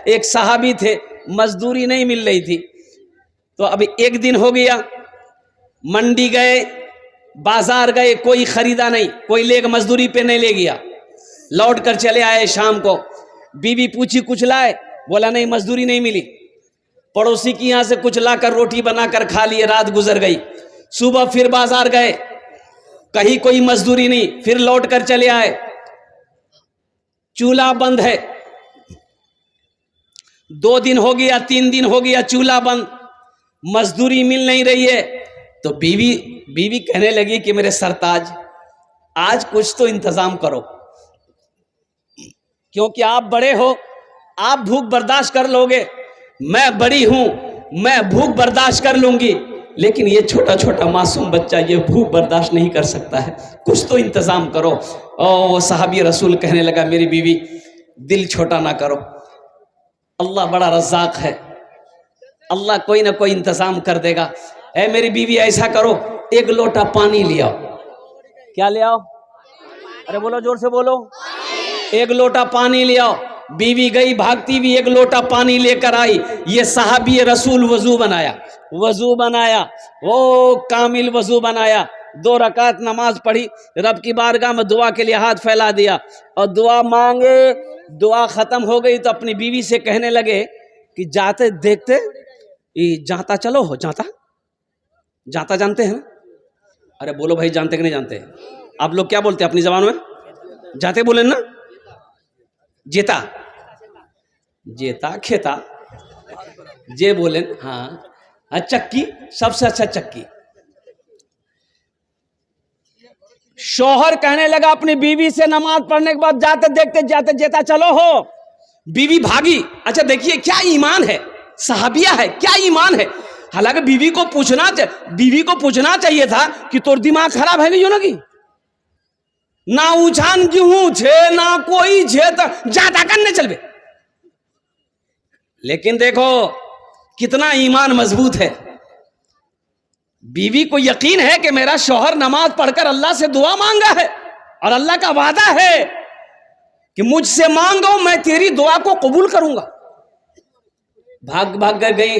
एक सहाबी थे, मजदूरी नहीं मिल रही थी, तो अभी एक दिन हो गया, मंडी गए, बाजार गए, कोई खरीदा नहीं, कोई लेकर मजदूरी पे नहीं ले गया, लौट कर चले आए। शाम को बीवी पूछी कुछ लाए, बोला नहीं मजदूरी नहीं मिली। पड़ोसी की यहां से कुछ लाकर रोटी बनाकर खा लिए, रात गुजर गई। सुबह फिर बाजार गए, कहीं कोई मजदूरी नहीं, फिर लौट कर चले आए, चूल्हा बंद है। 2 दिन हो गया, 3 दिन हो गया, चूल्हा बंद, मजदूरी मिल नहीं रही है। तो बीवी कहने लगी कि मेरे सरताज, आज कुछ तो इंतजाम करो, क्योंकि आप बड़े हो, आप भूख बर्दाश्त कर लोगे, मैं बड़ी हूं, मैं भूख बर्दाश्त कर लूंगी, लेकिन ये छोटा छोटा मासूम बच्चा ये भूख बर्दाश्त नहीं कर सकता है, कुछ तो इंतजाम करो। वो सहाबी रसूल कहने लगा, मेरी बीवी दिल छोटा ना करो, अल्लाह बड़ा रज़ाक है, अल्लाह कोई ना कोई इंतजाम कर देगा। ऐ मेरी बीवी ऐसा करो, 1 लोटा पानी ले आओ। क्या ले आओ? अरे बोलो, जोर से बोलो। 1 लोटा पानी ले आओ। बीवी गई भागती हुई, 1 लोटा पानी लेकर आई। ये सहाबी रसूल वजू बनाया, वो कामिल वजू बनाया, 2 रकात नमाज पढ़ी, रब की बारगाह में दुआ के लिए हाथ फैला दिया और दुआ मांगे। दुआ खत्म हो गई तो अपनी बीवी से कहने लगे कि जाते देखते जाता चलो हो, जाता जानते हैं? अरे बोलो भाई, जानते कि नहीं जानते? आप लोग क्या बोलते हैं अपनी जबान में? जाते बोले ना? जेता खेता जे बोले। हाँ, चक्की सबसे अच्छा चक्की। शौहर कहने लगा अपनी बीवी से नमाज पढ़ने के बाद, जाते देखते जाते जेता चलो हो। बीवी भागी। अच्छा देखिए क्या ईमान है, सहाबिया है, क्या ईमान है। हालांकि बीवी को पूछना चाहिए था कि तोर दिमाग खराब है गई की ना, उछान गेहूं छे ना कोई छे तो ज्यादा करने चलबे। लेकिन देखो कितना ईमान मजबूत है। बीवी को यकीन है कि मेरा शौहर नमाज पढ़कर अल्लाह से दुआ मांगा है और अल्लाह का वादा है कि मुझसे मांगो मैं तेरी दुआ को कबूल करूंगा। भाग कर गई,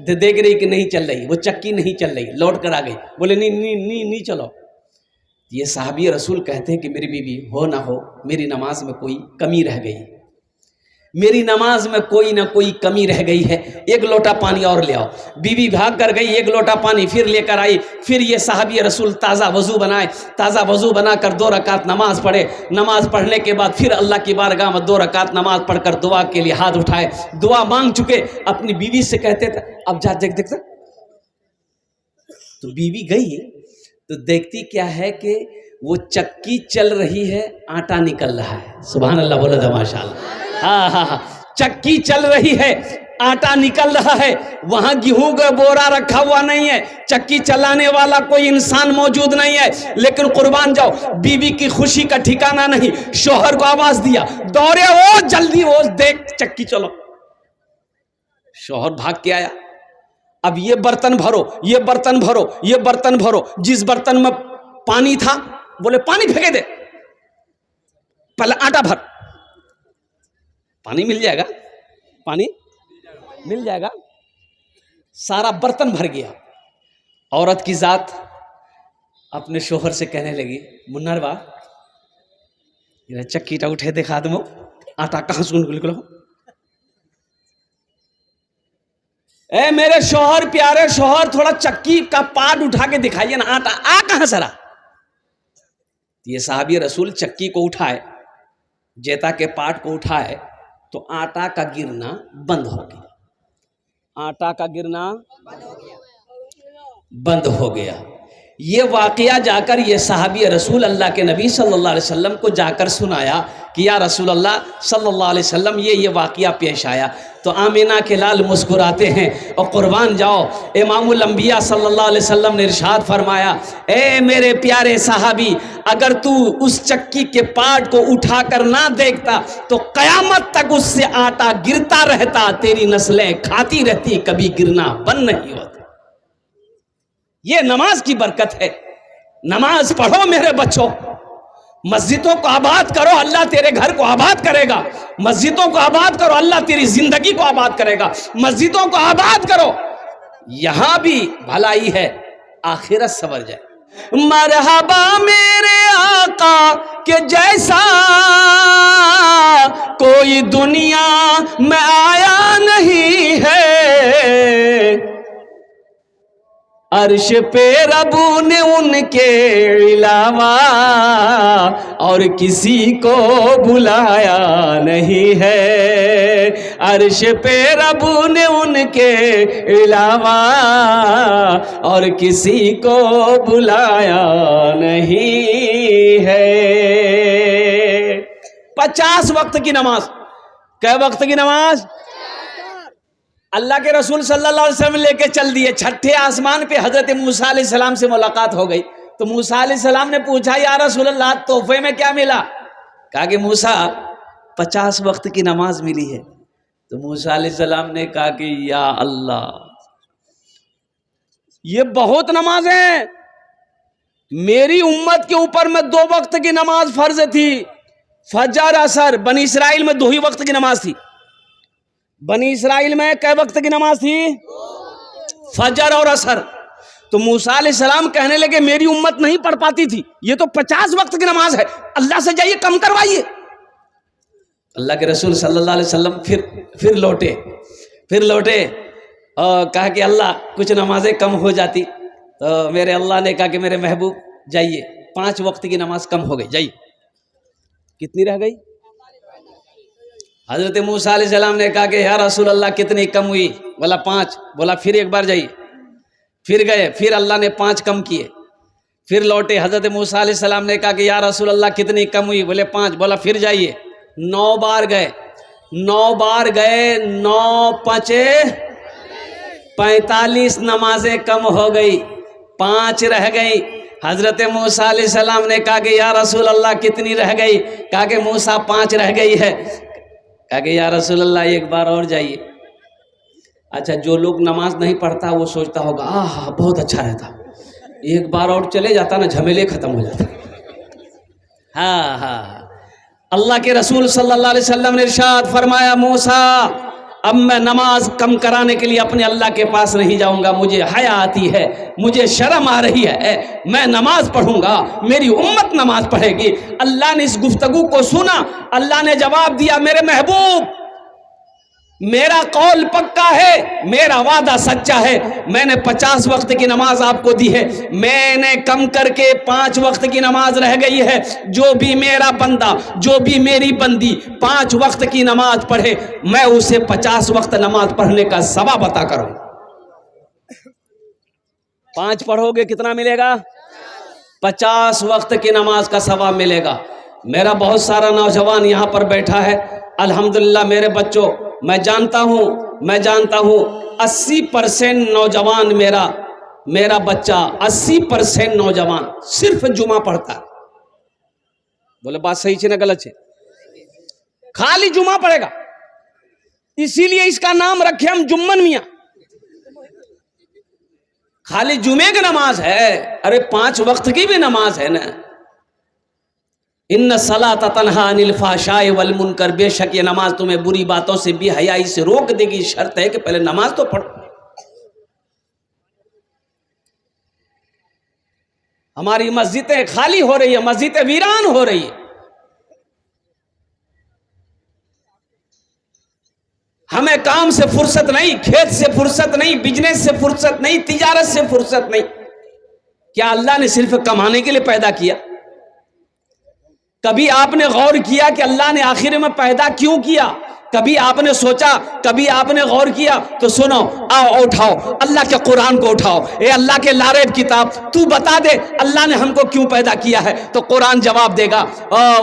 देख रही कि नहीं चल रही, वो चक्की नहीं चल रही, लौट कर आ गई, बोले नहीं चलो। ये साहबी रसूल कहते हैं कि मेरी बीवी हो ना हो, मेरी नमाज में कोई कमी रह गई, मेरी नमाज में कोई ना कोई कमी रह गई है, 1 लोटा पानी और ले आओ। बीवी भाग कर गई, 1 लोटा पानी फिर लेकर आई। फिर ये साहबी रसूल ताज़ा वज़ू बनाकर 2 रकात नमाज पढ़े। नमाज पढ़ने के बाद फिर अल्लाह की बारगाह में 2 रकात नमाज पढ़कर दुआ के लिए हाथ उठाए, दुआ मांग चुके। अपनी बीवी से कहते थे अब जा देखते। तो बीवी गई तो देखती क्या है कि वो चक्की चल रही है, आटा निकल रहा है। सुभान अल्लाह बोलो तो माशाअल्लाह। हाँ, चक्की चल रही है, आटा निकल रहा है, वहां गेहूं का बोरा रखा हुआ नहीं है, चक्की चलाने वाला कोई इंसान मौजूद नहीं है। लेकिन कुर्बान जाओ, बीवी की खुशी का ठिकाना नहीं। शौहर को आवाज दिया, दौड़े वो जल्दी, वो देख चक्की चलो। शौहर भाग के आया, अब ये बर्तन भरो। जिस बर्तन में पानी था बोले पानी फेंके दे, पहले आटा भर, पानी मिल जाएगा। सारा बर्तन भर गया। औरत की जात अपने शोहर से कहने लगी, मुन्नर बा चक्कीटा उठे दिखा दो, आटा कहां से निकलो। ए मेरे शोहर, प्यारे शोहर, थोड़ा चक्की का पार्ट उठा के दिखाइए ना, आटा आ कहां से रहा। ये साहबी रसूल चक्की को उठाए, जेता के पार्ट को उठाए तो आटा का गिरना बंद हो गया। ये वाकया जाकर ये साहबी रसूल अल्लाह के नबी सल्लल्लाहु अलैहि वसल्लम को जाकर सुनाया कि या रसूल अल्लाह सल्लल्लाहु अलैहि वसल्लम ये वाकया पेश आया। तो आमिना के लाल मुस्कुराते हैं और कुर्बान जाओ, इमामुल अंबिया सल्लल्लाहु अलैहि वसल्लम ने इरशाद फरमाया, ए मेरे प्यारे साहबी, अगर तू उस चक्की के पार्ट को उठाकर ना देखता तो कयामत तक उससे आटा गिरता रहता, तेरी नस्लें खाती रहती, कभी गिरना बंद नहीं होता। ये नमाज की बरकत है। नमाज पढ़ो मेरे बच्चों, मस्जिदों को आबाद करो, अल्लाह तेरे घर को आबाद करेगा। मस्जिदों को आबाद करो, अल्लाह तेरी जिंदगी को आबाद करेगा। मस्जिदों को आबाद करो, यहां भी भलाई है, आखिरत सवर जाए। मरहबा मेरे आका के जैसा कोई दुनिया में आया नहीं है। अर्श पे रबू ने उनके अलावा और किसी को बुलाया नहीं है। अर्श पे रबू ने उनके अलावा और किसी को बुलाया नहीं है। 50 वक्त की नमाज। कै वक्त की नमाज? अल्लाह के रसूल सल्लल्लाहु अलैहि वसल्लम लेके चल दिए। छठे आसमान पे हजरत मूसा अलैहि सलाम से मुलाकात हो गई। तो मूसा अलैहि सलाम ने पूछा, या रसूल अल्लाह तोहफे में क्या मिला? कहा कि मूसा 50 वक्त की नमाज मिली है। तो मूसा अलैहि सलाम ने कहा कि या अल्लाह, ये बहुत नमाज है। मेरी उम्मत के ऊपर में 2 वक्त की नमाज फर्ज थी, फजर असर। बनी इसराइल में 2 ही वक्त की नमाज थी। बनी इसराइल में कै वक्त की नमाज थी? फजर और असर। तो मूसा अलैहिस्सलाम कहने लगे मेरी उम्मत नहीं पढ़ पाती थी, ये तो 50 वक्त की नमाज है, अल्लाह से जाइए कम करवाइए। अल्लाह के रसूल सल्लल्लाहु अलैहि वसल्लम फिर लौटे और कहा कि अल्लाह कुछ नमाजें कम हो जाती। तो मेरे अल्लाह ने कहा कि मेरे महबूब जाइए, 5 वक्त की नमाज कम हो गई, जाइए। कितनी रह गई? हजरत मूसा अलैहिस्सलाम ने कहा कि या रसूल अल्लाह कितनी कम हुई? बोला 5। बोला फिर एक बार जाइए। फिर गए, फिर अल्लाह ने 5 कम किए। फिर लौटे, हजरत मूसा अलैहिस्सलाम ने कहा कि या रसूल अल्लाह कितनी कम हुई? बोले 5। बोला फिर जाइए। 9 बार गए। 9 5 45 नमाजें कम हो गई, 5 रह गई। हजरत मूसा अलैहिस्सलाम ने कहा कि या रसूल अल्लाह कितनी रह गई? कहा कि मूसा 5 रह गई है। कहा कि या रसूल अल्लाह एक बार और जाइए। अच्छा, जो लोग नमाज नहीं पढ़ता वो सोचता होगा आह बहुत अच्छा रहता, एक बार और चले जाता ना, झमेले खत्म हो जाता। हाँ, अल्लाह के रसूल सल्लल्लाहु अलैहि वसल्लम ने इरशाद फरमाया, मूसा अब मैं नमाज कम कराने के लिए अपने अल्लाह के पास नहीं जाऊंगा, मुझे हया आती है, मुझे शर्म आ रही है, मैं नमाज पढ़ूंगा, मेरी उम्मत नमाज पढ़ेगी। अल्लाह ने इस गुफ्तगू को सुना। अल्लाह ने जवाब दिया, मेरे महबूब मेरा कौल पक्का है, मेरा वादा सच्चा है। मैंने 50 वक्त की नमाज आपको दी है, मैंने कम करके 5 वक्त की नमाज रह गई है। जो भी मेरा बंदा, जो भी मेरी बंदी 5 वक्त की नमाज पढ़े, मैं उसे 50 वक्त नमाज पढ़ने का सवाब अता करूं। 5 पढ़ोगे कितना मिलेगा? 50 वक्त की नमाज का सवाब मिलेगा। मेरा बहुत सारा नौजवान यहाँ पर बैठा है, अल्हम्दुलिल्लाह मेरे बच्चों, मैं जानता हूँ 80% नौजवान मेरा बच्चा 80% नौजवान सिर्फ जुमा पढ़ता। बोले बात सही है ना गलत है? खाली जुमा पढ़ेगा, इसीलिए इसका नाम रखे हम जुम्मन मियाँ। खाली जुमे की नमाज है, अरे 5 वक्त की भी नमाज है ना। इन्ना सलात तन्हा अनिल फाशाए वल मुनकर, बेशक ये नमाज तुम्हें बुरी बातों से बेहयाई से रोक देगी। शर्त है कि पहले नमाज तो पढ़ो। हमारी मस्जिदें खाली हो रही है, मस्जिदें वीरान हो रही है। हमें काम से फुर्सत नहीं, खेत से फुर्सत नहीं, बिजनेस से फुर्सत नहीं, तिजारत से फुर्सत नहीं। क्या अल्लाह ने सिर्फ कमाने के लिए पैदा किया? कभी आपने गौर किया कि अल्लाह ने आखिर में पैदा क्यों किया? कभी आपने सोचा, कभी आपने गौर किया? तो सुनो, आओ उठाओ अल्लाह के कुरान को उठाओ। ए अल्लाह के लारेब किताब, तू बता दे अल्लाह ने हमको क्यों पैदा किया है? तो कुरान जवाब देगा,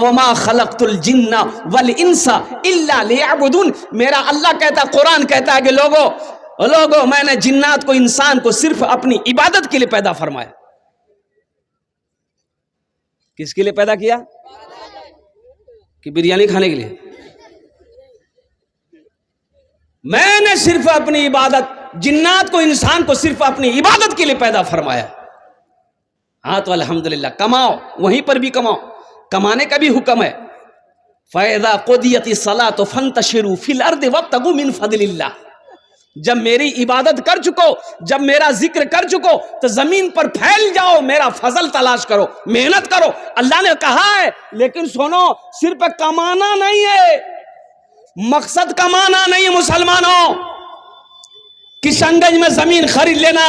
वमा खलक़तुल जिन्ना वल इंसा इल्ला लियअबुदून। मेरा अल्लाह कहता, कुरान कहता है कि लोगों मैंने जिन्नात को, इंसान को सिर्फ अपनी इबादत के लिए पैदा फरमाया। किसके लिए पैदा किया? कि बिरयानी खाने के लिए? मैंने सिर्फ अपनी इबादत, जिन्नात को, इंसान को सिर्फ अपनी इबादत के लिए पैदा फरमाया। हाँ तो अल्हम्दुलिल्लाह, कमाओ, वहीं पर भी कमाओ। कमाने का भी हुक्म है। फ़ैज़ा क़ुदियतिस सलातु फ़ंतशिरू फ़िल अर्दि वब्तगू मिन फ़ज़लिल्लाह। जब मेरी इबादत कर चुको, जब मेरा जिक्र कर चुको, तो जमीन पर फैल जाओ, मेरा फजल तलाश करो, मेहनत करो। अल्लाह ने कहा है, लेकिन सुनो, सिर्फ कमाना नहीं है, मकसद कमाना नहीं है मुसलमानों। किशनगंज में जमीन खरीद लेना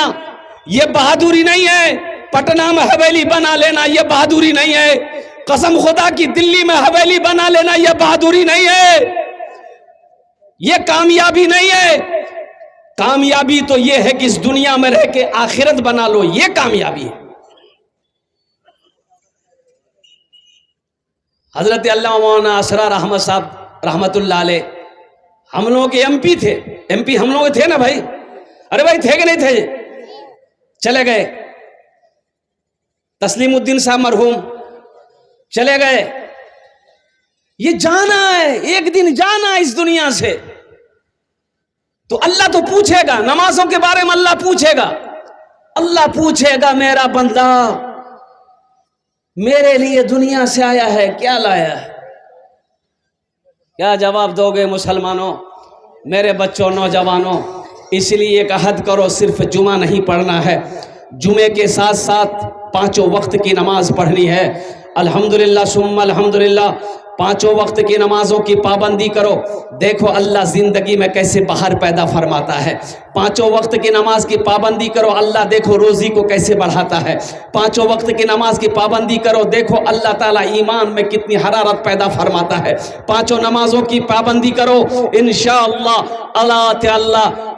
ये बहादुरी नहीं है, पटना में हवेली बना लेना ये बहादुरी नहीं है, कसम खुदा की दिल्ली में हवेली बना लेना ये बहादुरी नहीं है, ये कामयाबी नहीं है। कामयाबी तो ये है कि इस दुनिया में रह के आखिरत बना लो, ये कामयाबी है। हजरत अल्लामा मौलाना असरार अहमद साहब रहमतुल्लाह अलैह हम लोगों के एमपी थे। एमपी हम लोग थे ना भाई, अरे भाई थे कि नहीं थे? चले गए। तस्लीमुद्दीन साहब मरहूम चले गए। ये जाना है, एक दिन जाना है इस दुनिया से, तो अल्लाह तो पूछेगा, नमाजों के बारे में अल्लाह पूछेगा। अल्लाह पूछेगा, मेरा बंदा मेरे लिए दुनिया से आया है, क्या लाया है? क्या जवाब दोगे मुसलमानों, मेरे बच्चों, नौजवानों? इसलिए एक अहद करो, सिर्फ जुमा नहीं पढ़ना है, जुमे के साथ साथ पांचों वक्त की नमाज पढ़नी है। अल्हम्दुलिल्लाह सुम्मा अल्हम्दुलिल्लाह, पांचों वक्त की नमाजों की पाबंदी करो। देखो अल्लाह जिंदगी में कैसे बाहर पैदा फरमाता है। पांचों वक्त की नमाज की पाबंदी करो, अल्लाह देखो रोजी को कैसे बढ़ाता है। पांचों वक्त की नमाज की पाबंदी करो, देखो अल्लाह ताला ईमान में कितनी हरारत पैदा फरमाता है। पांचों नमाजों की पाबंदी करो, इंशाअल्लाह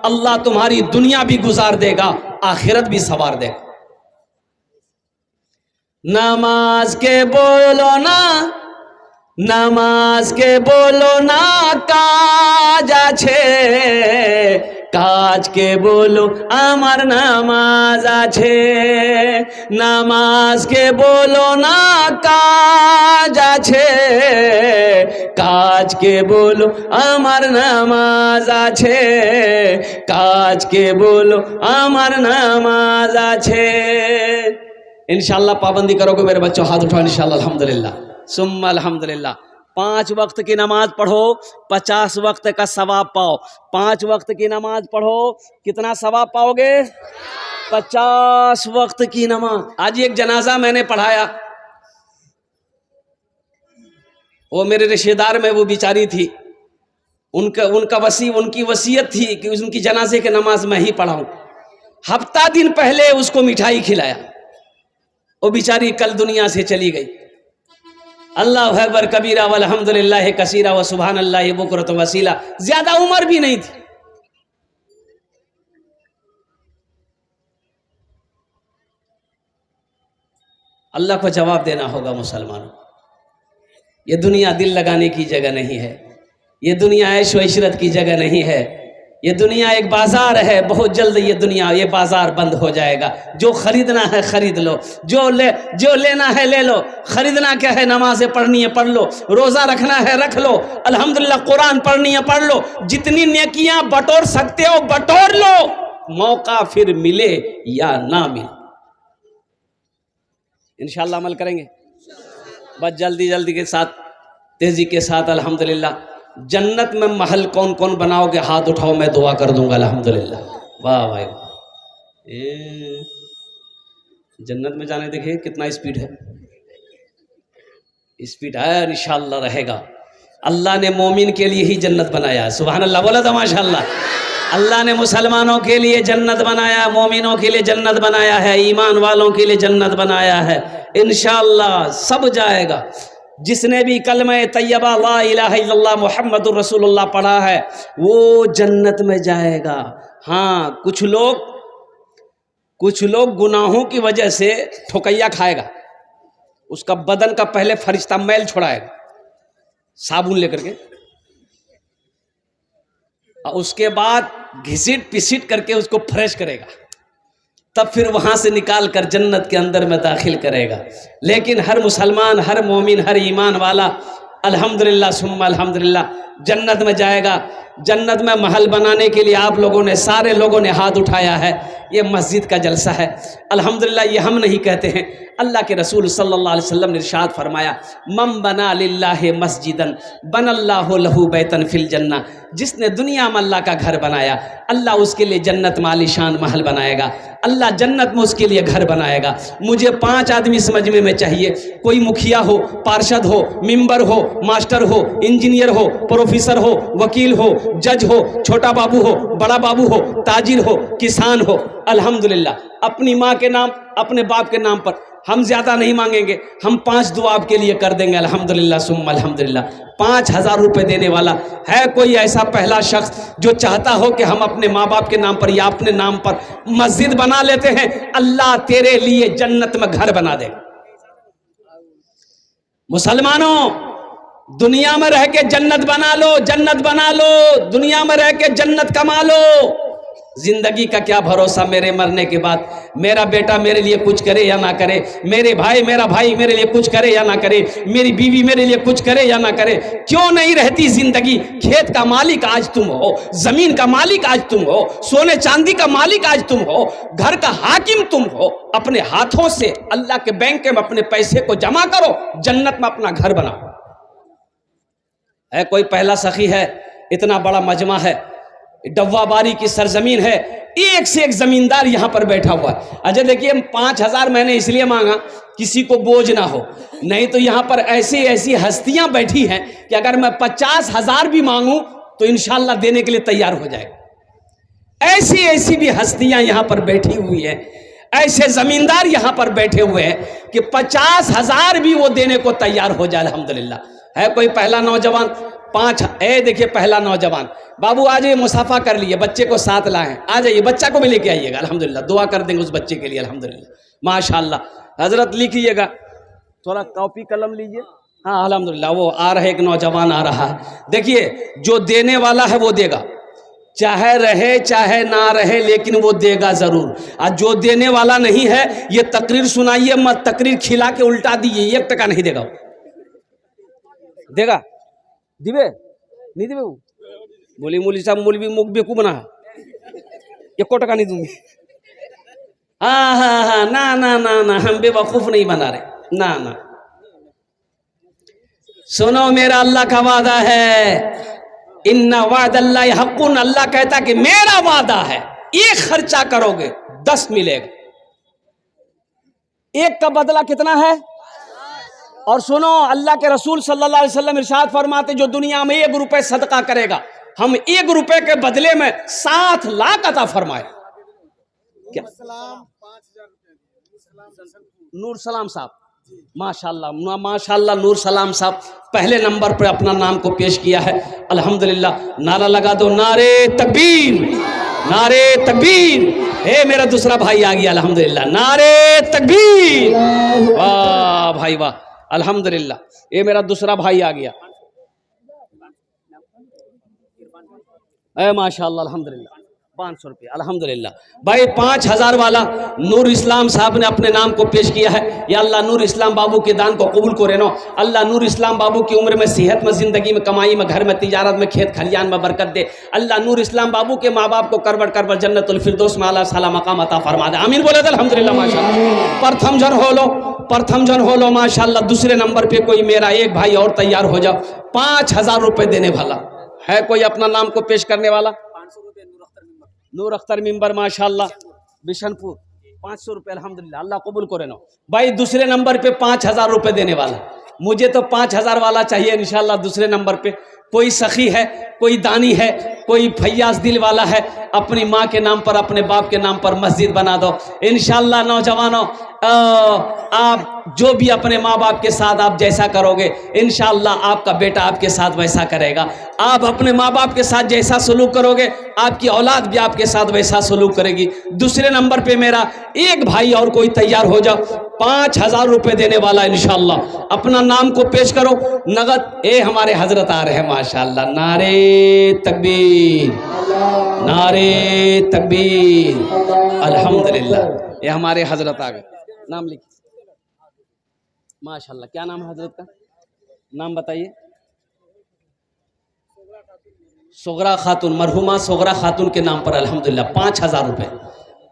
अल्लाह तुम्हारी दुनिया भी गुजार देगा, आखिरत भी सवार देगा। नमाज के बोलो ना, नमाज के बोलो ना काज आछे, काज के बोलो आमार नामाज आछे। नमाज के बोलो ना काज आछे, काज के बोलो आमार नामाज आछे, काज के बोलो आमार नामाज आछे। इंशाअल्लाह पाबंदी करोगे मेरे बच्चों, हाथ उठाओ इंशाअल्लाह। अल्हम्दुलिल्लाह सुम्मा अल्हम्दुलिल्लाह। 5 वक्त की नमाज पढ़ो, 50 वक्त का सवाब पाओ। 5 वक्त की नमाज पढ़ो, कितना सवाब पाओगे? 50 वक्त की नमाज। आज एक जनाजा मैंने पढ़ाया, वो मेरे रिश्तेदार में वो बेचारी थी, उनकी वसीयत थी कि उनकी जनाजे के नमाज मैं ही पढ़ाऊं। हफ्ता दिन पहले उसको मिठाई खिलाया, वो बेचारी कल दुनिया से चली गई। अल्लाह अकबर कबीरा वल्हम्दुलिल्लाह कसीरा व सुभान अल्लाह बुकरत वसीला। ज्यादा उम्र भी नहीं थी। अल्लाह को जवाब देना होगा मुसलमानों। ये दुनिया दिल लगाने की जगह नहीं है, ये दुनिया ऐश व इशरत की जगह नहीं है, ये दुनिया एक बाजार है। बहुत जल्द ये बाजार बंद हो जाएगा। जो खरीदना है खरीद लो, जो लेना है ले लो। खरीदना क्या है? नमाजें पढ़नी है पढ़ लो, रोजा रखना है रख लो, अल्हम्दुलिल्लाह कुरान पढ़नी है पढ़ लो, जितनी नेकियां बटोर सकते हो बटोर लो, मौका फिर मिले या ना मिले। इंशाअल्लाह अमल करेंगे बस जल्दी के साथ, तेजी के साथ। अल्हम्दुलिल्लाह जन्नत में महल कौन कौन बनाओगे? हाथ उठाओ, मैं दुआ कर दूंगा। अल्हम्दुलिल्लाह। वाह भाई, जन्नत में जाने देखिए कितना स्पीड है, स्पीड है, इंशाअल्लाह रहेगा। अल्लाह ने मोमिन के लिए ही जन्नत बनाया है। सुभान अल्लाह बोला था माशाअल्लाह। अल्लाह ने मुसलमानों के लिए जन्नत बनाया, मोमिनों के लिए जन्नत बनाया है, ईमान वालों के लिए जन्नत बनाया है। इंशाअल्लाह सब जाएगा। जिसने भी कलमा तैयबा ला इलाहा इल्लल्लाह मुहम्मदुर रसूलुल्लाह पढ़ा है वो जन्नत में जाएगा। हाँ, कुछ लोग गुनाहों की वजह से ठोकैया खाएगा, उसका बदन का पहले फरिश्ता मैल छुड़ाएगा साबुन लेकर के, और उसके बाद घिसीट पिसीट करके उसको फ्रेश करेगा, तब फिर वहां से निकाल कर जन्नत के अंदर में दाखिल करेगा। लेकिन हर मुसलमान, हर मोमिन, हर ईमान वाला अल्हम्दुलिल्लाह सुम्मा अल्हम्दुलिल्लाह जन्नत में जाएगा। जन्नत में महल बनाने के लिए आप लोगों ने, सारे लोगों ने हाथ उठाया है। ये मस्जिद का जलसा है। अल्हम्दुलिल्लाह ये हम नहीं कहते हैं, अल्लाह के रसूल सल्लल्लाहु अलैहि वसल्लम ने इरशाद फरमाया, मम बना लिल्लाहि मस्जिदन बनल्लाहु लहू बैतन फिल जन्ना। जिसने दुनिया में अल्लाह का घर बनाया, अल्लाह उसके लिए जन्नत में आलीशान महल बनाएगा, अल्लाह जन्नत में उसके लिए घर बनाएगा। मुझे 5 आदमी इस मजमे में चाहिए, कोई मुखिया हो, पार्षद हो, मेंबर हो, मास्टर हो, इंजीनियर हो, प्रोफेसर हो, वकील हो, जज हो, छोटा बाबू हो, बड़ा बाबू हो, ताजिर हो, किसान हो। अल्हम्दुलिल्लाह अपनी माँ के नाम, अपने बाप के नाम पर हम ज़्यादा नहीं मांगेंगे, हम 5 दुआ आपके लिए कर देंगे। अल्हम्दुलिल्लाह सुम्मा अल्हम्दुलिल्लाह। 5000 रुपये देने वाला है कोई ऐसा पहला शख्स जो चाहता हो कि हम अपने माँ बाप के नाम पर या अपने नाम पर मस्जिद बना लेते हैं, अल्लाह तेरे लिए जन्नत में घर बना दे। मुसलमानों, दुनिया में रह के जन्नत बना लो, जन्नत बना लो, दुनिया में रह के जन्नत कमा लो। जिंदगी का क्या भरोसा मेरे मरने के बाद, मेरा बेटा मेरे लिए कुछ करे या ना करे, मेरा भाई मेरे लिए कुछ करे या ना करे, मेरी बीवी मेरे लिए कुछ करे या ना करे, क्यों नहीं रहती जिंदगी। खेत का मालिक आज तुम हो, जमीन का मालिक आज तुम हो, सोने चांदी का मालिक आज तुम हो, घर का हाकिम तुम हो। अपने हाथों से अल्लाह के बैंक में अपने पैसे को जमा करो, जन्नत में अपना घर बनाओ। है कोई पहला सखी है, इतना बड़ा मजमा है, डब्बाबारी की सरजमीन है, एक से एक जमींदार यहां पर बैठा हुआ है। अच्छा देखिए, 5000 मैंने इसलिए मांगा किसी को बोझ ना हो, नहीं तो यहां पर ऐसी ऐसी हस्तियां बैठी हैं कि अगर मैं 50,000 भी मांगूं तो इंशाल्लाह देने के लिए तैयार हो जाएगा। ऐसी ऐसी भी हस्तियां यहां पर बैठी हुई हैं, ऐसे जमींदार यहां पर बैठे हुए हैं कि 50,000 भी वो देने को तैयार हो जाए। अल्हम्दुलिल्लाह। है कोई पहला नौजवान, 5 देखिए पहला नौजवान, बाबू आ जाइए, मुसाफा कर लिए, बच्चे को साथ लाएं, आ जाइए, बच्चा को भी लेके आइएगा। अल्हम्दुलिल्लाह दुआ कर देंगे उस बच्चे के लिए। अल्हम्दुलिल्लाह माशाअल्लाह। हजरत लिखिएगा, थोड़ा कॉपी कलम लीजिए। हाँ अल्हम्दुलिल्लाह, वो आ रहा है, एक नौजवान आ रहा है। देखिए जो देने वाला है वो देगा, चाहे रहे चाहे ना रहे, लेकिन वो देगा जरूर। और जो देने वाला नहीं है, ये तकरीर सुनाइए मत, तकरीर खिला के उल्टा दीजिए, 1 टका नहीं देगा। देगा दिवे नहीं दिवे, बोली मौली साहब मौलवी मुख बेकू बना, 1 टका नहीं दूंगी। हाँ हाँ हाँ, ना ना ना ना, हम बेवकूफ नहीं बना रहे, ना ना। सुनो, मेरा अल्लाह का वादा है, इन्ना वादल्लाहि हक़्क़ुन। अल्लाह कहता कि मेरा वादा है, 1 खर्चा करोगे 10 मिलेगा। 1 का बदला कितना है? और सुनो, अल्लाह के रसूल सल्लल्लाहु अलैहि वसल्लम इरशाद फरमाते, जो दुनिया में 1 रुपए सदका करेगा, हम 1 रुपए के बदले में 7 लाख अता फरमाए। क्या? नूर सलाम साहब, माशाल्लाह माशाल्लाह, नूर सलाम साहब पहले नंबर पर अपना नाम को पेश किया है। अल्हम्दुलिल्लाह। नारा लगा दो, नारे तकबीर, नारे तकबीर। हे मेरा दूसरा भाई आ गया, अल्हम्दुलिल्लाह, नारे तकबीर। वाह भाई वाह, अल्हम्दुलिल्लाह, ये मेरा दूसरा भाई आ गया। माशाअल्लाह, अल्हम्दुलिल्लाह, 500 रुपये, अल्हम्दुलिल्लाह। भाई 5000 वाला नूर इस्लाम साहब ने अपने नाम को पेश किया है। या अल्लाह नूर इस्लाम बाबू के दान को कबूल करे नो। अल्लाह नूर इस्लाम बाबू की उम्र में, सेहत में, जिंदगी में, कमाई में, घर में, तिजारत में, खेत खलियान में बरकत दे। अल्लाह नूर इस्लाम बाबू के माँ बाप को करबड़ करबड़ जन्नतुल फिरदौस में आला साला मकाम अता फरमा दे। आमीन बोले तो अल्हम्दुलिल्लाह माशाअल्लाह। प्रथम जन हो लो, प्रथम जन हो लो माशाअल्लाह। दूसरे नंबर पे कोई मेरा एक भाई और तैयार हो जाओ, 5000 रुपये देने वाला है कोई अपना नाम को पेश करने वाला? 500 रुपये नूर अख्तर मिंबर माशाअल्लाह, बिशनपुर, 500 रुपये, अल्हम्दुलिल्लाह, अल्लाह कबूल करे नो। भाई दूसरे नंबर पे 5000 रुपये देने वाला, मुझे तो 5000 वाला चाहिए इंशाअल्लाह। दूसरे नंबर पे कोई सखी है, कोई दानी है, कोई फैयाज दिल वाला है, अपनी माँ के नाम पर, अपने बाप के नाम पर मस्जिद बना दो इंशाअल्लाह। नौजवानों, आप जो भी अपने माँ बाप के साथ आप जैसा करोगे, इंशाअल्लाह आपका बेटा आपके साथ वैसा करेगा। आप अपने माँ बाप के साथ जैसा सलूक करोगे, आपकी औलाद भी आपके साथ वैसा सलूक करेगी। दूसरे नंबर पे मेरा एक भाई और कोई तैयार हो जाओ, 5000 रुपये देने वाला इंशाअल्लाह। अपना नाम को पेश करो नगद। हमारे हजरत आ रहे हैं माशाअल्लाह, नारे तकबीर, नारे तकबीर, अल्हम्दुलिल्लाह। ये हमारे हजरत आ गए, नाम लिखिए माशाअल्लाह। क्या नाम है हजरत का? नाम बताइए। सोगरा खातून, मरहुमा सोगरा खातून के नाम पर अल्हम्दुलिल्लाह 5000 रुपये,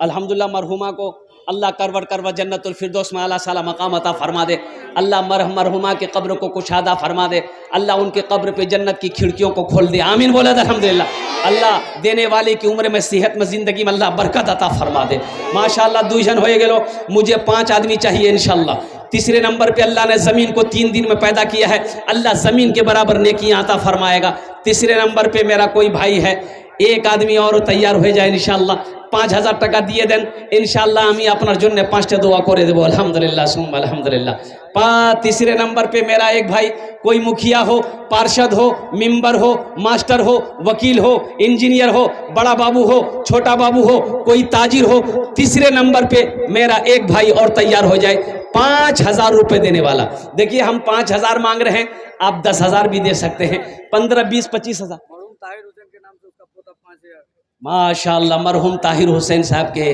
अल्हम्दुलिल्लाह मरहुमा को अल्लाह करवट करवट जन्नतुल फिरदौस में आला साला मकाम अता फरमा दे। अल्लाह मरहुमा के कब्र को कुशादा फरमा दे। अल्लाह उनके कब्र पे जन्नत की खिड़कियों को खोल दे। आमीन बोला अल्हम्दुलिल्लाह। अल्लाह देने वाले की उम्र में सेहत में ज़िंदगी में अल्लाह बरकत अता फरमा दे। माशाअल्लाह 2 जन हो गेलो, मुझे 5 आदमी चाहिए इंशाअल्लाह। तीसरे नंबर पे अल्लाह ने ज़मीन को 3 दिन में पैदा किया है, अल्लाह ज़मीन के बराबर नेकियां अता फरमाएगा। तीसरे नंबर पे मेरा कोई भाई है, एक आदमी और तैयार हो जाए इंशाअल्लाह, 5000 টাকা দিয়ে দেন इंशाअल्लाह। আমি আপনার জন্য 5টা দোয়া করে দেবো अल्हम्दुलिल्लाह सुम्मा अल्हम्दुलिल्लाह। तीसरे नंबर पे मेरा एक भाई, कोई मुखिया हो, पार्षद हो, मेंबर हो, मास्टर हो, वकील हो, इंजीनियर हो, बड़ा बाबू हो, छोटा बाबू हो, कोई ताजिर हो, तीसरे नंबर पे मेरा एक भाई और तैयार हो जाए 5000 रुपये देने वाला। देखिए हम 5000 मांग रहे हैं, आप 10,000 भी दे सकते हैं, 15, 20, 25,000। माशाअल्लाह मरहूम ताहिर हुसैन साहब के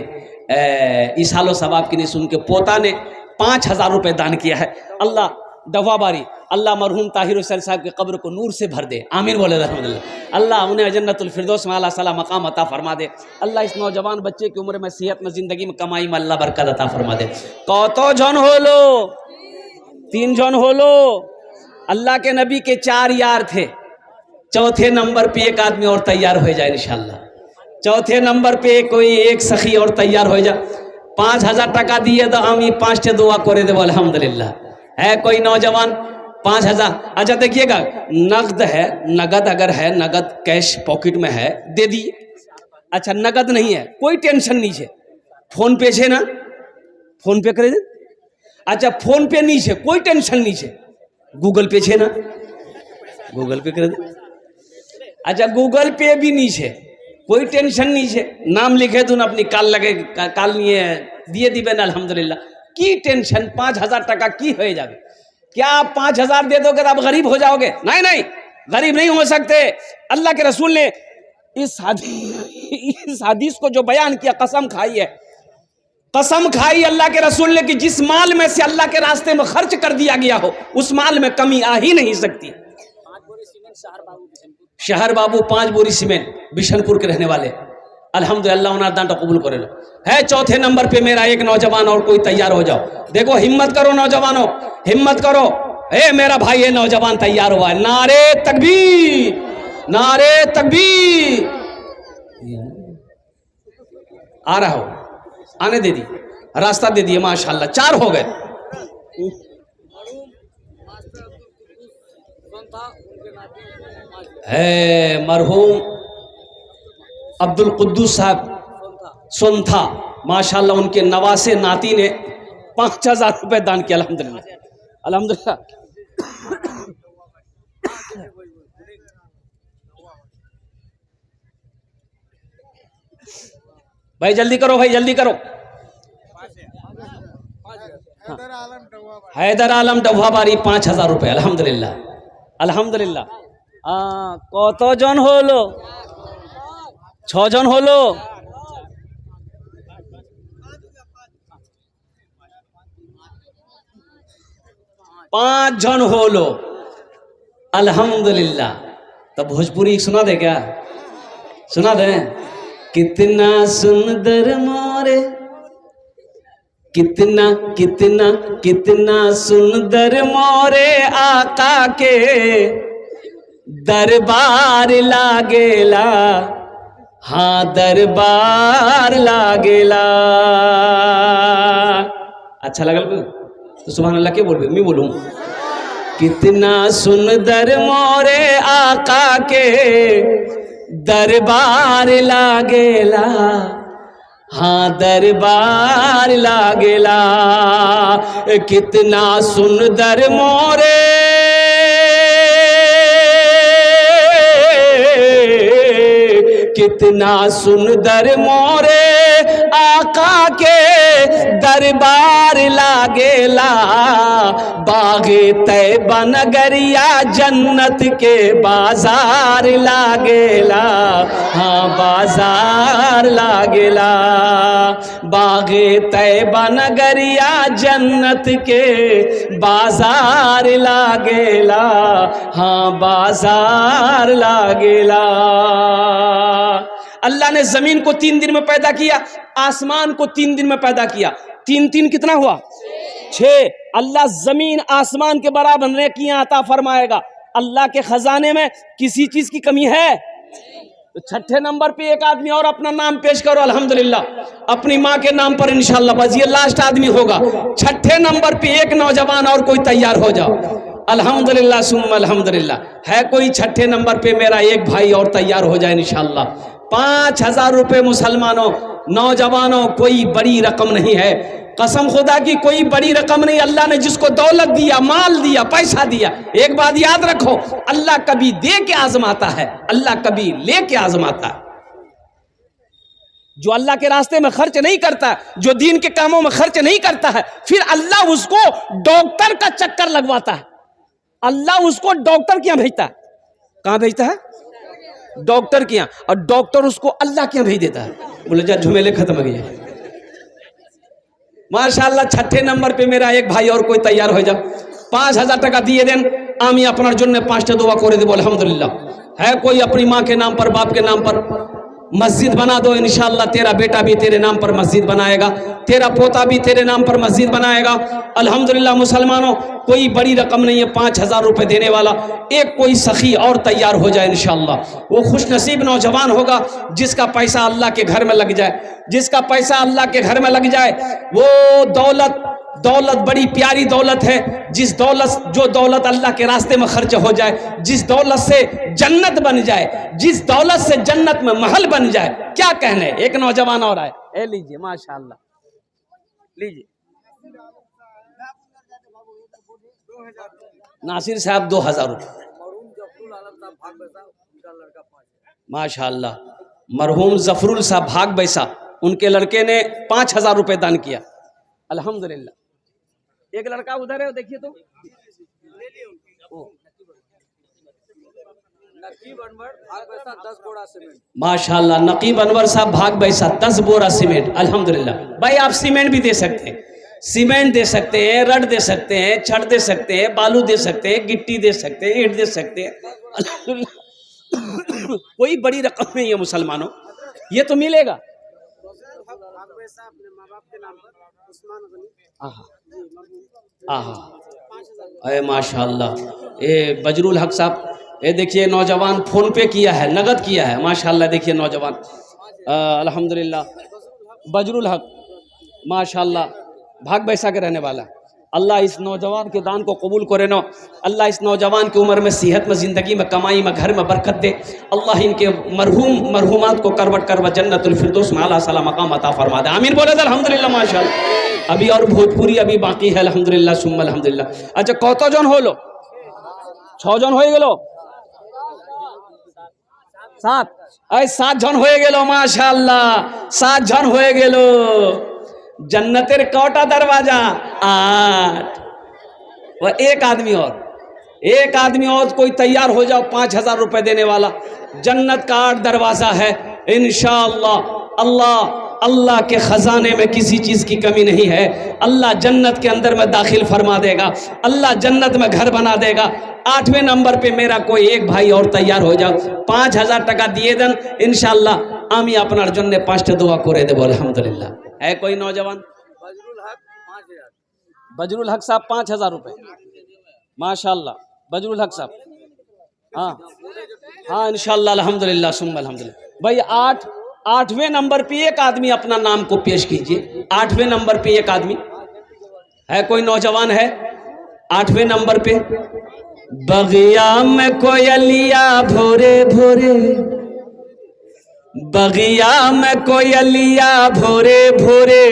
इसालो सवाब की नहीं सुन के पोता ने 5000 रुपये दान किया है। अल्लाह दवाबारी, अल्लाह मरहूम ताहिर हुसैन साहब के कब्र को नूर से भर दे। आमीन बोले अल्हम्दुलिल्लाह। अल्लाह उन्हें जन्नतुल फिरदौस में आला साला मकाम अता फरमा दे। अल्लाह इस नौजवान बच्चे की उम्र में, सेहत में, ज़िंदगी में, कमाई में अल्लाह बरकत अता फरमा दे। कत जन होलो? 3 जन होलो। अल्लाह के नबी के 4 यार थे। चौथे नंबर पे एक आदमी और तैयार हो जाए इंशाअल्लाह। चौथे नंबर पे कोई एक सखी और तैयार हो जा। 5000 টাকা दिए तो हम ये 5टे दुआ करे देव अल्हम्दुलिल्लाह। है कोई नौजवान 5000? अच्छा देखिएगा, नगद है, नगद अगर है, नगद कैश पॉकेट में है दे दिए। अच्छा नगद नहीं है, कोई टेंशन नहीं है, फोन पे छे ना, फोन पे करे दे। अच्छा फोन पे नहीं है, कोई टेंशन नहीं है, गूगल पे छे ना, गूगल पे करे दे। अच्छा गूगल पे भी नहीं है, कोई टेंशन नहीं है, नाम लिखे तुम अपनी काल लगे काल नहीं दिए दिबे ना अल्हम्दुलिल्लाह। की टेंशन? 5000 টাকা की हो जाए? क्या आप 5000 दे दोगे तो आप गरीब हो जाओगे? नहीं नहीं, गरीब नहीं हो सकते। अल्लाह के रसूल ने इस हदीस को जो बयान किया, कसम खाई है, कसम खाई अल्लाह के रसूल ने कि जिस माल में से अल्लाह के रास्ते में खर्च कर दिया गया हो, उस माल में कमी आ ही नहीं सकती। शहर बाबू 5 बोरी सीमेंट, बिशनपुर के रहने वाले, अल्हम्दुलिल्लाह उन्हें दान कबूल करे लो। है चौथे नंबर पे मेरा एक नौजवान और कोई तैयार हो जाओ। देखो हिम्मत करो नौजवानों, हिम्मत करो। ए मेरा भाई ये नौजवान तैयार हुआ है, नारे तकबीर, नारे तकबीर। आ रहा हो, आने दे दी, रास्ता दे दिए माशाल्लाह, 4 हो गए। है मरहूम अब्दुल कुद्दूस साहब सोनथा, माशाल्लाह उनके नवासे नाती ने 5000 रुपये दान किया अल्हम्दुलिल्लाह, अल्हम्दुलिल्लाह। भाई जल्दी करो, भाई जल्दी करो। हैदर आलम डवाबारी 5000 रुपये अल्हम्दुलिल्लाह, अल्हम्दुलिल्लाह। কত জন হলো? 6 জন হলো। 5 জন হলো अल्हम्दुलिल्लाह। तो भोजपुरी सुना दे क्या? सुना दे। कितना सुंदर मोरे, कितना कितना कितना सुंदर मोरे आका के दरबार लागेला, हाँ दरबार लागेला। अच्छा लगा तो सुभान अल्लाह क्या बोल, मैं बोलूँ? कितना सुंदर मोरे आका के दरबार लागेला, हाँ दरबार लागेला। कितना सुंदर मोरे कितना सुंदर मोरे आका के दरबार लागेला। बागे तैबा नगरिया जन्नत के बाजार लागेला, हाँ बाजार लागेला। बागे तैबा नगरिया जन्नत के बाजार लागेला, हाँ बाजार लागेला। अल्लाह ने जमीन को 3 दिन में पैदा किया, आसमान को 3 दिन में पैदा किया। 3 3 कितना हुआ? 6। अल्लाह जमीन आसमान के बराबर नेकियां अता फरमाएगा। अल्लाह के खजाने में किसी चीज की कमी है? तो छठे नंबर पे एक आदमी और अपना नाम पेश करो। अल्हम्दुलिल्लाह, अपनी माँ के नाम पर इंशाअल्लाह, बस ये लास्ट आदमी होगा। छठे नंबर पे एक नौजवान और कोई तैयार हो जाओ। अल्हम्दुलिल्लाह सुम्मा अल्हम्दुलिल्लाह। है कोई छठे नंबर पे? मेरा एक भाई और तैयार हो जाए इंशाअल्लाह। 5000 रुपये मुसलमानों, नौजवानों, कोई बड़ी रकम नहीं है, कसम खुदा की कोई बड़ी रकम नहीं। अल्लाह ने जिसको दौलत दिया, माल दिया, पैसा दिया, एक बात याद रखो, अल्लाह कभी दे के आजमाता है, अल्लाह कभी ले के आजमाता है। जो अल्लाह के रास्ते में खर्च नहीं करता, जो दीन के कामों में खर्च नहीं करता है, फिर अल्लाह उसको डॉक्टर का चक्कर लगवाता है। अल्लाह उसको डॉक्टर के यहाँ भेजता है। कहाँ भेजता है? डॉक्टर के यहाँ। और डॉक्टर उसको अल्लाह के यहाँ भेज देता है। बोले जा झुमेले खत्म हो गए। माशाअल्लाह, छठे नंबर पे मेरा एक भाई और कोई तैयार हो जाओ। 5000 টাকা দিয়ে দেন, আমি আপনার জন্য 5টা দোয়া করে দেব। अल्हम्दुलिल्लाह। है कोई अपनी माँ के नाम पर, बाप के नाम पर मस्जिद बना दो, इंशाअल्लाह तेरा बेटा भी तेरे नाम पर मस्जिद बनाएगा, तेरा पोता भी तेरे नाम पर मस्जिद बनाएगा। अल्हम्दुलिल्लाह मुसलमानों, कोई बड़ी रकम नहीं है 5000 रुपये देने वाला। एक कोई सखी और तैयार हो जाए इंशाअल्लाह। वो खुशनसीब नौजवान होगा जिसका पैसा अल्लाह के घर में लग जाए, जिसका पैसा अल्लाह के घर में लग जाए। वो दौलत बड़ी प्यारी दौलत है, जिस दौलत, जो दौलत अल्लाह के रास्ते में खर्च हो जाए, जिस दौलत से जन्नत बन जाए, जिस दौलत से जन्नत में महल बन जाए, क्या कहने। एक नौजवान और आए, ए लीजिए माशाअल्लाह, लीजिए। नासिर साहब 2000 रुपये। माशाअल्लाह, मरहूम जफरुल साहब भाग बैसा, उनके लड़के ने 5000 रुपये दान किया। अल्हम्दुलिल्लाह। एक लड़का उधर है, देखिए तो, माशाअल्लाह, नकीब अनवर साहब भाग बैसा 10 बोरा सीमेंट। अल्हम्दुलिल्लाह। भाई आप सीमेंट भी दे सकते हैं, सीमेंट दे सकते हैं, रड दे सकते हैं, छड़ दे सकते हैं, बालू दे सकते हैं, गिट्टी दे सकते हैं, ईंट दे सकते हैं। अल्हम्दुलिल्लाह। कोई बड़ी रकम नहीं है मुसलमानों, ये तो मिलेगा। अरे माशाअल्लाह, ये बजरुल हक साहब, ये देखिए नौजवान फोन पे किया है, नगद किया है। माशाअल्लाह, देखिए नौजवान, अल्हम्दुलिल्लाह। बजरुल हक माशाअल्लाह भाग बैसा के रहने वाला। अल्लाह इस नौजवान के दान को कबूल करे नो। अल्लाह इस नौजवान की उम्र में, सेहत में, ज़िंदगी में, कमाई में, घर में बरकत दे। अल्लाह इनके मरहूमात को करवट करवा जन्नतुल फिरदौस में आला साला मकाम अता फरमा दे। आमीन बोले अल्हम्दुलिल्लाह। माशाअल्लाह। अभी और भोजपुरी अभी बाकी है। अल्हम्दुलिल्लाह सुम्मा अल्हम्दुलिल्लाह। अच्छा, कत जन हलो? 6 জন হয়ে গেল? 7? 7 জন হয়ে গেল। মাশাআল্লাহ, 7 জন হয়ে গেল। जन्नतेर कौटा दरवाजा? 8। वह एक आदमी और कोई तैयार हो जाओ, 5000 रुपये देने वाला। जन्नत का 8 दरवाजा है इंशाअल्लाह। अल्लाह के खजाने में किसी चीज़ की कमी नहीं है। अल्लाह जन्नत के अंदर में दाखिल फरमा देगा, अल्लाह जन्नत में घर बना देगा। 8वें नंबर पे मेरा कोई एक भाई और तैयार हो जाओ। 5000 টাকা দিয়ে দেন इंशाअल्लाह, আমি আপনার জন্য 5টা দোয়া করে দেব। अल्हम्दुलिल्लाह। है कोई नौजवान? बजरुल हक साहब 5000 रुपये। माशाअल्लाह, बजरुल हक साहब। हाँ इंशाअल्लाह, अल्हम्दुलिल्लाह सुम्मा अल्हम्दुलिल्लाह। भाई 8वें नंबर पे एक आदमी अपना नाम को पेश कीजिए। 8वें नंबर पे एक आदमी है, कोई नौजवान है? 8वें नंबर पे। बगिया में कोयलिया भोरे भोरे, बगिया में कोयलिया भोरे भोरे,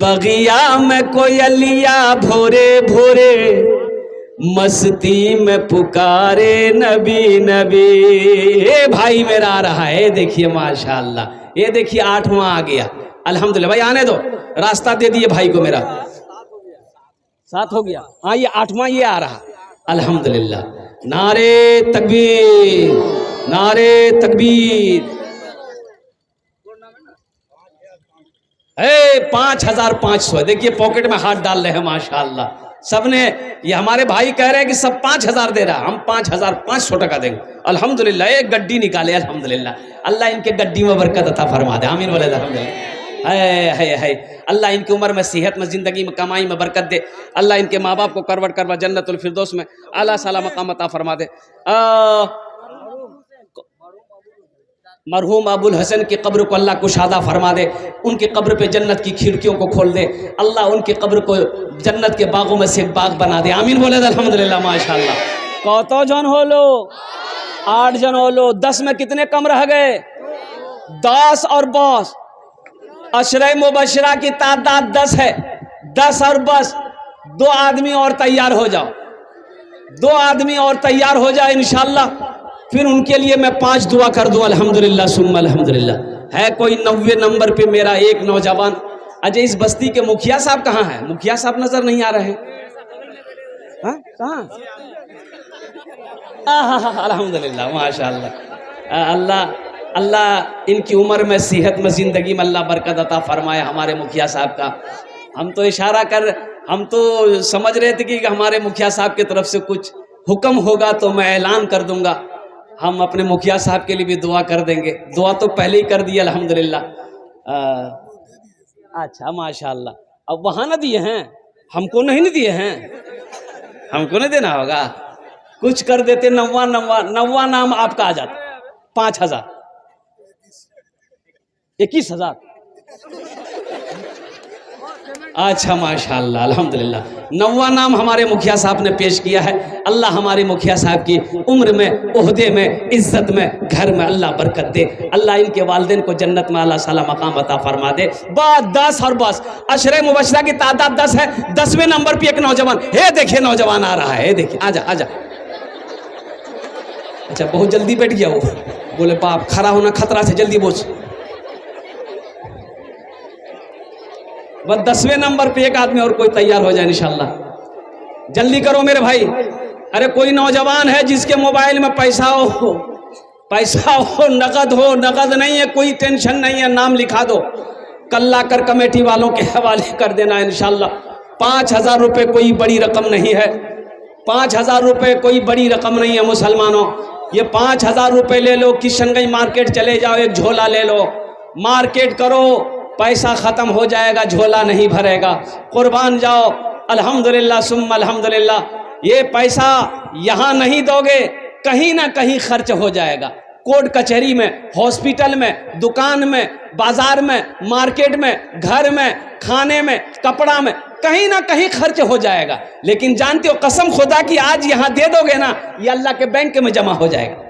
बगिया में कोयलिया भोरे भोरे, मस्ती में पुकारे नबी नबी। ये भाई मेरा आ रहा है, देखिए माशाअल्लाह। ये देखिए 8वां आ गया। अल्हम्दुलिल्लाह। भाई आने दो, रास्ता दे दिए भाई को मेरा। 7 हो गया। हाँ, ये 8वां ये आ रहा। अल्हम्दुलिल्लाह। नारे तकबीर, नारे तकबीर। 5500। देखिए पॉकेट में हाथ डाल रहे हैं माशाअल्लाह। सबने, ये हमारे भाई कह रहे हैं कि सब 5,000 दे रहा, हम 5,500 टका देंगे। अल्हम्दुलिल्लाह एक गड्डी निकाले, अल्हम्दुलिल्लाह। अल्लाह इनके गड्डी में बरकत अता फरमा दे, आमीन बोले अल्हम्दुलिल्लाह। है अल्लाह इनकी उम्र में, सेहत में, ज़िंदगी में, कमाई में बरकत दे। अल्लाह इनके माँ बाप को करवट करवा जन्नतुल फिरदौस में आला साला मकाम अता फरमा दे। मरहूम अबुल हसन की कब्र को अल्लाह कुशादा फरमा दे, उनकी कब्र पे जन्नत की खिड़कियों को खोल दे। अल्लाह उनकी कब्र को जन्नत के बागों में से एक बाग बना दे, आमीन बोले अल्हम्दुलिल्लाह माशाअल्लाह। कौतो जन हो लो, 8 जन हो लो, 10 में कितने कम रह गए? 10 और 10, अशरे मुबशरा की तादाद 10 है। 10 और 10, 2 आदमी और तैयार हो जाओ, 2 आदमी और तैयार हो जाए इंशाअल्लाह। फिर उनके लिए मैं 5 दुआ कर दूं, अल्हम्दुलिल्लाह सुम्मा अल्हम्दुलिल्लाह। है कोई 90 नंबर पे मेरा एक नौजवान। अजय इस बस्ती के मुखिया साहब कहाँ हैं? मुखिया साहब नजर नहीं आ रहे हैं, कहाँ? अल्हम्दुलिल्लाह माशाअल्लाह। अल्लाह अल्लाह इनकी उम्र में, सेहत में, ज़िंदगी में अल्लाह बरकत अता फरमाए हमारे मुखिया साहब का। हम तो इशारा कर, हम तो समझ रहे थे कि हमारे मुखिया साहब की तरफ से कुछ हुक्म होगा तो मैं ऐलान कर दूंगा। हम अपने मुखिया साहब के लिए भी दुआ कर देंगे। दुआ तो पहले ही कर दी अल्हम्दुलिल्लाह। अच्छा माशाअल्लाह। अब वहाँ ना दिए हैं, हमको नहीं दिए हैं, हमको नहीं देना होगा। कुछ कर देते, 90 नाम आपका आ जाता, 5,000, 21,000। अच्छा माशाअल्लाह अल्हम्दुलिल्लाह। 90 नाम हमारे मुखिया साहब ने पेश किया है। अल्लाह हमारे मुखिया साहब की उम्र में, ओहदे में, इज्जत में, घर में अल्लाह बरकत दे। अल्लाह इनके वालिदैन को जन्नत में अल्लाह साला मकाम अता फरमा दे। 10 और 10, अशरे मुबशरा की तादाद 10 है। 10वें नंबर पे एक नौजवान है, देखिए नौजवान आ रहा है, देखिए आजा आजा। अच्छा बहुत जल्दी बैठ गया वो, बोले बाप खड़ा होना खतरा से, जल्दी बोझ। बस 10वें नंबर पे एक आदमी और कोई तैयार हो जाए इंशाअल्लाह। जल्दी करो मेरे भाई। अरे कोई नौजवान है जिसके मोबाइल में पैसा हो, पैसा हो, नगद हो, नगद नहीं है कोई टेंशन नहीं है, नाम लिखा दो, कल्ला कर कमेटी वालों के हवाले कर देना इंशाअल्लाह। 5,000 रुपये कोई बड़ी रकम नहीं है, 5,000 रुपये कोई बड़ी रकम नहीं है मुसलमानों। ये 5,000 रुपये ले लो, किशनगंज मार्केट चले जाओ, एक झोला ले लो, मार्केट करो, पैसा ख़त्म हो जाएगा, झोला नहीं भरेगा। कुर्बान जाओ, अल्हम्दुलिल्लाह सुम्मा अल्हम्दुलिल्लाह। ये पैसा यहाँ नहीं दोगे, कहीं ना कहीं खर्च हो जाएगा। कोर्ट कचहरी में, हॉस्पिटल में, दुकान में, बाजार में, मार्केट में, घर में, खाने में, कपड़ा में, कहीं ना कहीं खर्च हो जाएगा। लेकिन जानते हो, कसम खुदा की आज यहाँ दे दोगे ना, ये अल्लाह के बैंक में जमा हो जाएगा,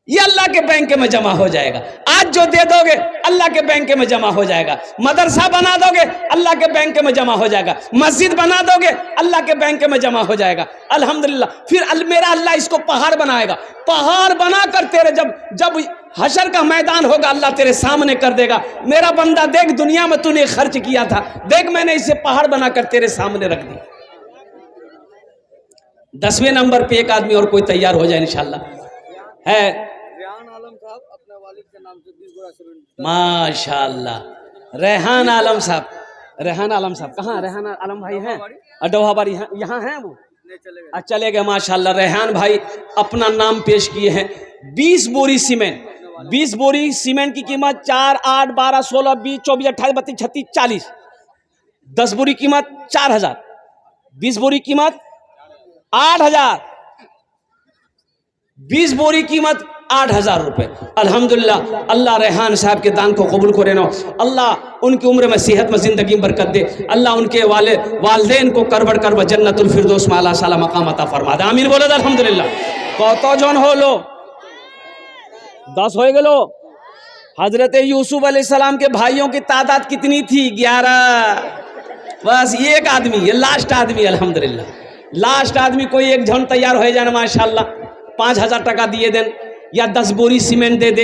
ये अल्लाह के बैंक में जमा हो जाएगा। आज जो दे दोगे अल्लाह के बैंक में जमा हो जाएगा। मदरसा बना दोगे अल्लाह के बैंक में जमा हो जाएगा। मस्जिद बना दोगे अल्लाह के बैंक में जमा हो जाएगा। अल्हम्दुलिल्लाह। फिर मेरा अल्लाह इसको पहाड़ बनाएगा, पहाड़ बनाकर तेरे जब हशर का मैदान होगा अल्लाह तेरे सामने कर देगा, मेरा बंदा देख दुनिया में तूने खर्च किया था, देख मैंने इसे पहाड़ बनाकर तेरे सामने रख दिया। 10वें नंबर पे एक आदमी और कोई तैयार हो जाए इंशाअल्लाह। है माशाअल्लाह रेहान आलम साहब। रेहान आलम साहब कहाँ? रेहान आलम भाई हैं अडोहाबारी, यहाँ हैं वो, चले गए माशाअल्लाह। रेहान भाई अपना नाम पेश किए हैं। 20 बोरी सीमेंट, 20 बोरी सीमेंट की कीमत 4, 8, 12, 16, 20, 24, 28, 32, 36, 40। 10 बोरी कीमत 4,000, 20 बोरी कीमत 8,000, 20 बोरी कीमत 8,000 रुपये। अल्हम्दुलिल्लाह। अल्लाह रेहान साहब के दान को कबूल करे ना, अल्लाह उनकी उम्र में, सेहत में, ज़िंदगी में बरकत दे। अल्लाह उनके वालिदैन को करवड़ करवड़ जन्नतुल फिरदौस में अल्लाह साला मकाम अता फरमा दे, आमीन बोले अल्हम्दुलिल्लाह। कौतो जन हो लो, 10 हो गए लो। हजरत यूसुफ अलैहिस्सलाम के भाइयों की तादाद कितनी थी? 11। बस एक आदमी, ये लास्ट आदमी अल्हम्दुलिल्लाह। लास्ट आदमी कोई एक जन तैयार हो जाए माशाअल्लाह, 5,000 टका दिए दें या 10 बोरी सीमेंट दे दे,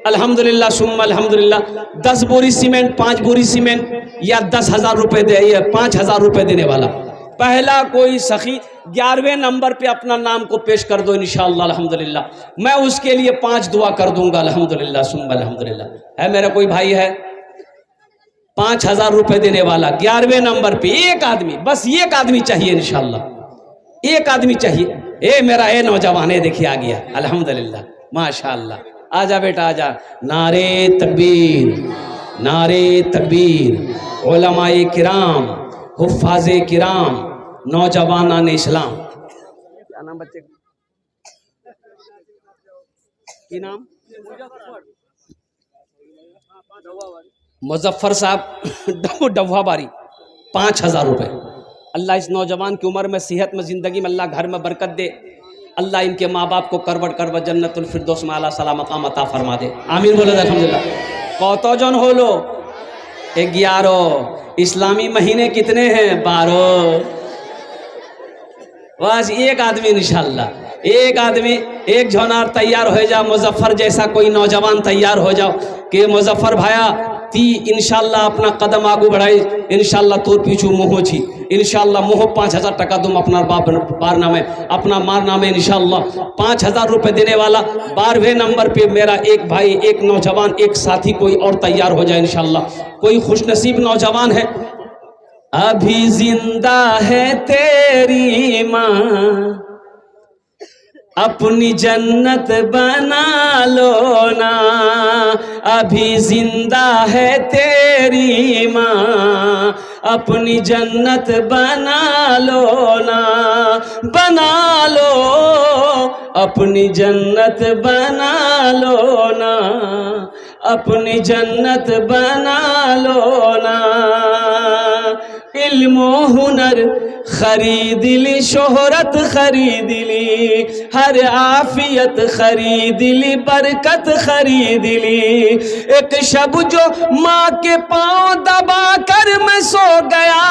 अल्हम्दुलिल्लाह सुम्मा अल्हम्दुलिल्लाह। 10 बोरी सीमेंट, 5 बोरी सीमेंट या 10,000 रुपये दे, 5,000 रुपये देने वाला पहला कोई सखी 11वें नंबर पे अपना नाम को पेश कर दो इंशाअल्लाह अल्हम्दुलिल्लाह। मैं उसके लिए 5 दुआ कर दूंगा अल्हम्दुलिल्लाह सुम्मा अल्हम्दुलिल्लाह। है मेरा कोई भाई है? 5,000 रुपए देने वाला 11वें नंबर पे एक आदमी, बस एक आदमी चाहिए इंशाल्लाह, एक आदमी चाहिए। ए मेरा ए नौजवान है, देखिए आ गया, अल्हम्दुलिल्लाह माशाअल्लाह। आजा बेटा आजा। नारे तकबीर, नारे तकबीर। उलमाए किराम, हुफ्फाज़े किराम, नौजवानान इस्लाम। क्या नाम बच्चे की नाम? मुजफ्फर साहब डव्वाबारी, 5,000 रुपए। अल्लाह इस नौजवान की उम्र में, सेहत में, ज़िंदगी में अल्लाह घर में बरकत दे। अल्लाह इनके माँ बाप को करवट करवट जन्नतुल फिरदौस में आला सला मकाम अता फरमा दे। आमीन बोलो अल्हम्दुलिल्लाह। कौतोजन हो लो 11। इस्लामी महीने कितने हैं? 12। बस एक आदमी इंशाल्लाह, एक आदमी, एक झोनार तैयार हो जाओ। मुजफ्फर जैसा कोई नौजवान तैयार हो जाओ कि मुजफ्फर भाया ती इंशाल्लाह अपना कदम आगू बढ़ाई, इंशाल्लाह तोर पीछू मोहो छी, इंशाल्लाह मोहो 5,000 टका तुम अपना बार नामे, अपना मार नामे इंशाल्लाह 5,000 रुपए देने वाला। 12वें नंबर पे मेरा एक भाई, एक नौजवान, एक साथी कोई और तैयार हो जाए इंशाल्लाह। कोई खुशनसीब नौजवान है? अभी जिंदा है तेरी माँ, अपनी जन्नत बना लो ना। अभी जिंदा है तेरी माँ, अपनी जन्नत बना लो ना। बना लो, अपनी जन्नत बना लो ना, अपनी जन्नत बना लो ना। इल्म हुनर खरीद ली, शोहरत खरीद ली, हर आफियत खरीद ली, बरकत खरीद ली। एक शब जो माँ के पाँव दबा कर मैं सो गया,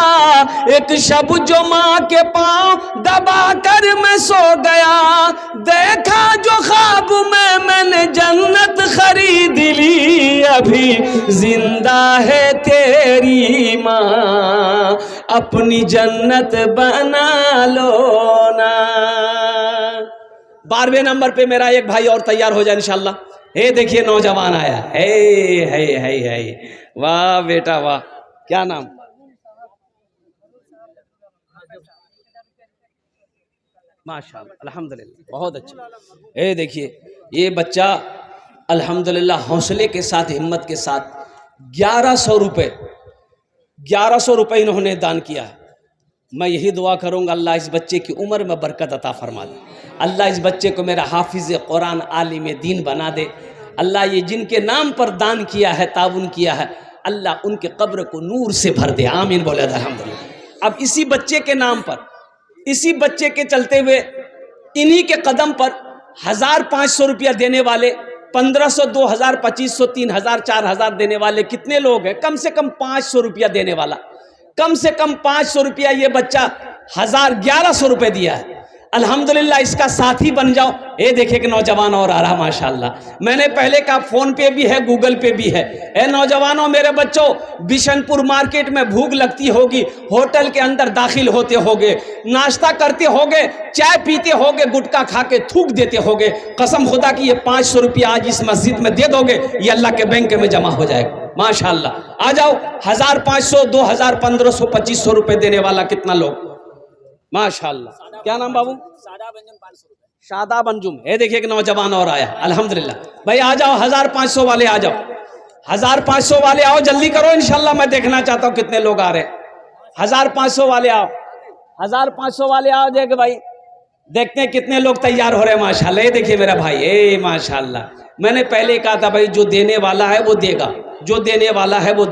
एक शब जो माँ के पाँव दबा कर मैं सो गया, देखा जो ख्वाब में मैंने जन्नत खरीद ली। अभी जिंदा है तेरी माँ, अपनी जन्नत बना लो ना। 12वें नंबर पे मेरा एक भाई और तैयार हो जाए इंशाल्लाह। हे देखिए नौजवान आया है। वाह बेटा वाह, क्या नाम? माशाअल्लाह अल्हम्दुलिल्लाह, बहुत अच्छा। ये देखिए ये बच्चा अल्हम्दुलिल्लाह हौसले के साथ, हिम्मत के साथ 1100 रुपए इन्होंने दान किया है। मैं यही दुआ करूंगा अल्लाह इस बच्चे की उम्र में बरकत अता फरमा दे। अल्लाह इस बच्चे को मेरा हाफिज कुरान, आलिम दीन बना दे। अल्लाह ये जिनके नाम पर दान किया है, ताउन किया है, अल्लाह उनके कब्र को नूर से भर दे। आमीन बोले अल्हम्दुलिल्लाह। अब इसी बच्चे के नाम पर, इसी बच्चे के चलते हुए, इन्हीं के कदम पर 1,500 रुपया देने वाले, 1,500, 2,000, 2,500, 3,000, 4,000 देने वाले कितने लोग हैं? कम से कम 500 रुपया देने वाला, कम से कम 500 रुपया। ये बच्चा 1,1100 रुपये दिया है। अल्हम्दुलिल्लाह इसका साथी बन जाओ। ये देखिए कि नौजवान और आ रहा माशाल्लाह। मैंने पहले कहा फोन पे भी है, गूगल पे भी है। ए नौजवानों, मेरे बच्चों, बिशनपुर मार्केट में भूख लगती होगी, होटल के अंदर दाखिल होते होगे, नाश्ता करते होगे, चाय पीते होगे, गुटखा खा के थूक देते होगे। कसम खुदा की ये 500 रुपया आज इस मस्जिद में दे दोगे, ये अल्लाह के बैंक में जमा हो जाएगा माशाल्लाह। आ जाओ। 1,500, 2,000, 1,500, 2,500 रुपए देने वाला कितना लोग माशाल्लाह। क्या नाम बाबू? शादाब अंजुम। ये देखिए कि नौजवान और आया अल्हम्दुलिल्लाह। भाई आ जाओ, 1,500 वाले आ जाओ, 1,500 वाले आओ, जल्दी करो इंशाल्लाह। मैं देखना चाहता हूँ कितने लोग आ रहे हैं। 1,500 वाले आओ, 1,500 वाले आओ। देख भाई, देखते हैं कितने लोग तैयार हो रहे हैं माशाल्लाह। ये देखिए मेरा भाई, ए माशाल्लाह। मैंने पहले कहा था भाई, जो देने वाला है वो देगा, जो देने वाला है वो देगा।